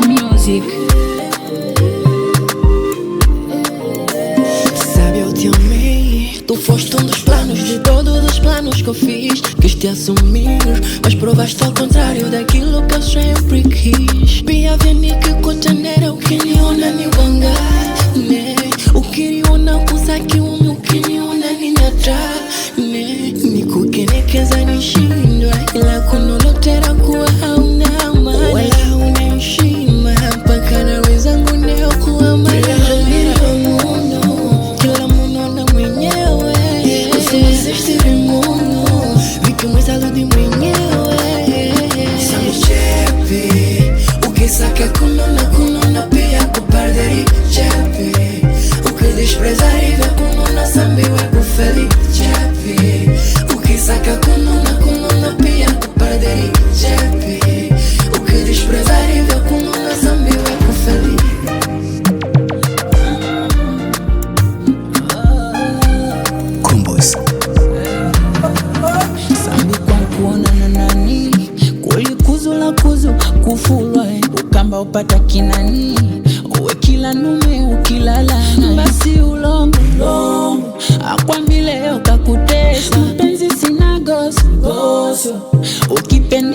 Music. Sabe, eu te amei. Tu foste dos planos, de todos os planos que eu fiz. Quis te assumir, mas provaste ao contrário daquilo que eu sempre quis. Bienvenue que kutanera ukiniona ni wanga ne ukiniona kusaki ukiniona ni nyata ne nikukenekeza nishindwa ila kunolotera kuwa hauna amani wala hauna heshima mpaka na wenzangu neo kuwa kila mundo na mwenyewe usiwezeshe vimundo vikimwezaludi mwenyewe samuchepi ukisaka kunona pia kuparderi chepi ukidesprezaria kunona sambiwe kufeli chepi ukisaka kunona pia kuparderi chepi ukidesprezaria kunona sambiwe kufeli. Sambi kwa kuona na nani kulikuzula kuzu kufulwa ukamba upata kinani uwe kila nume ukilalana basi ulongo akwambile kakutesa mpenzi sina goso ukipenda